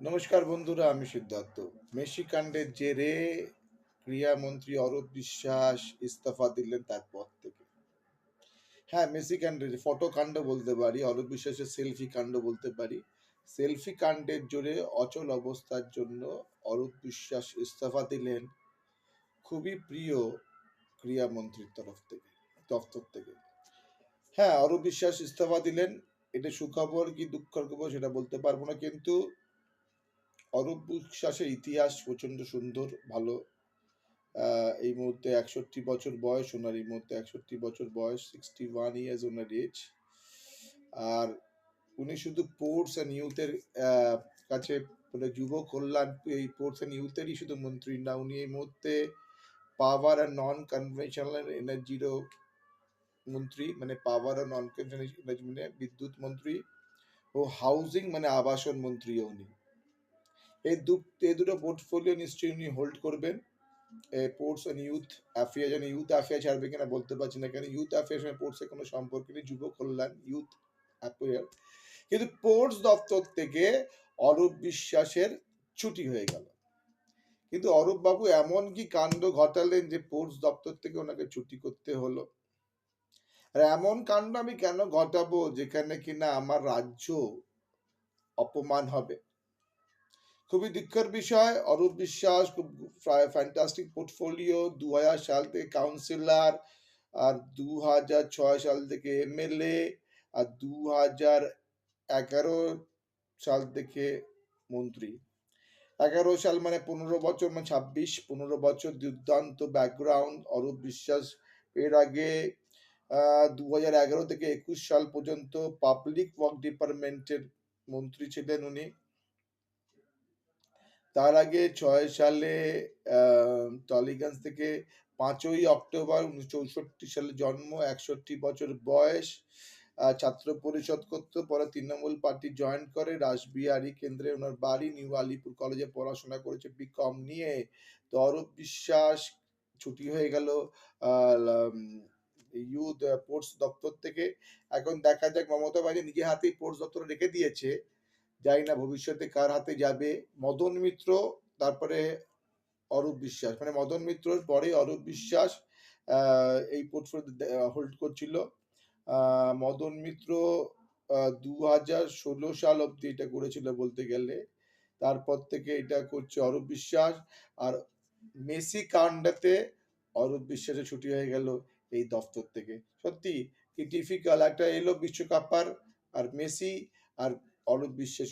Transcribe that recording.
নমস্কার বন্ধুরা, আমি সিদ্ধার্থ। মেসি কাণ্ডের জেরে ক্রীড়ামন্ত্রী অরূপ বিশ্বাস ইস্তফা দিলেন তার পদ থেকে। হ্যাঁ, মেসি কাণ্ডের ফটো কাণ্ড বলতে পারি, অরূপ বিশ্বাসের সেলফি কাণ্ড বলতে পারি। সেলফি কাণ্ডের জোরে অচল অবস্থার জন্য অরূপ বিশ্বাস ইস্তফা দিলেন খুবই প্রিয় ক্রীড়ামন্ত্রীর দফতর থেকে। হ্যাঁ, অরূপ বিশ্বাস ইস্তফা দিলেন। এটা সুখবর কি দুঃখের খবর সেটা বলতে পারবো না, কিন্তু অরূপ বিশ্বাসের ইতিহাস প্রচন্ড সুন্দর, ভালো। এই মুহূর্তে 61 বছর বয়স ওনার, এই মুহূর্তে 61 বছর বয়স, 61 years ওনার এজ। আর উনি শুধু স্পোর্টস অ্যান্ড ইউথের কাছে, মানে যুব কল্যাণ, এই স্পোর্টস অ্যান্ড ইউথেরই শুধু মন্ত্রী না, উনি এই মুহূর্তে পাওয়ার অ্যান্ড নন কনভেনশনাল এনার্জিরও মন্ত্রী, মানে পাওয়ার আর নন কনভেনশনাল এনার্জি মানে বিদ্যুৎ মন্ত্রী, ও হাউজিং মানে আবাসন মন্ত্রীও উনি। এই দুটো পোর্টফোলিও নিশ্চয়ই উনি হোল্ড করবেন। স্পোর্টস অ্যান্ড ইউথ অ্যাফেয়ার, যেন ইউথ অ্যাফেয়ার ছাড়বে কিনা বলতে পারছি না, কারণ ইউথ অ্যাফেয়ার সঙ্গে স্পোর্টসের কোনো সম্পর্ক নেই, যুব কল্যাণ ইউথ অ্যাফেয়ার। কিন্তু স্পোর্টস দপ্তর থেকে অরূপ বিশ্বাসের ছুটি হয়ে গেল। কিন্তু অরূপ বাবু এমন কি কাণ্ড ঘটালেন যে স্পোর্টস দপ্তর থেকে ওনাকে ছুটি করতে হলো। আর এমন কাণ্ড আমি কেন ঘটাবো যেখানে কিনা আমার রাজ্য অপমান হবে। খুবই দুঃখের বিষয়। অরূপ বিশ্বাস খুব ফ্যান্টাস্টিক পোর্টফোলিও, 2000 সাল থেকে কাউন্সিলর, আর 2006 সাল থেকে এমএলএ, আর 2011 সাল থেকে মন্ত্রী। 11 সাল মানে 15 বছর, মানে 15 বছর দুর্দান্ত ব্যাকগ্রাউন্ড অরূপ বিশ্বাস। এর আগে 2011 থেকে 21 সাল পর্যন্ত পাবলিক ওয়ার্ক ডিপার্টমেন্টের মন্ত্রী ছিলেন উনি। তার আগে 6 সালে টলিগঞ্জ থেকে 5ই অক্টোবর 1964 সালে জন্ম, 61 বছর বয়স। ছাত্র পরিষদ করতো, পরে তৃণমূল পার্টি জয়েন করে, রাসবিহারী কেন্দ্রে ওনার বাড়ি, নিউ আলিপুর কলেজে পড়াশোনা করেছে বিকম নিয়ে। তো অরূপ বিশ্বাস ছুটি হয়ে গেল ইউথ স্পোর্টস দপ্তর থেকে। এখন দেখা যাক, মমতা ব্যানার্জি নিজের হাতেই স্পোর্টস দপ্তর রেখে দিয়েছে, জানি না ভবিষ্যতে কার হাতে যাবে। মদন মিত্র, তারপরে অরূপ বিশ্বাস, মানে মদন মিত্রর পরে অরূপ বিশ্বাস এই পোর্টফোলিও হোল্ড করছিল। মদন মিত্র 2016 সাল অব্দি এটা করেছিল বলতে গেলে, তারপর থেকে এটা করছে অরূপ বিশ্বাস। আর মেসি কাণ্ডাতে অরূপ বিশ্বাসের ছুটি হয়ে গেল এই দপ্তর থেকে। সত্যি কি টিপিক্যাল, একটা এলো বিশ্বকাপ আর মেসি আর অরূপ বিশ্বাস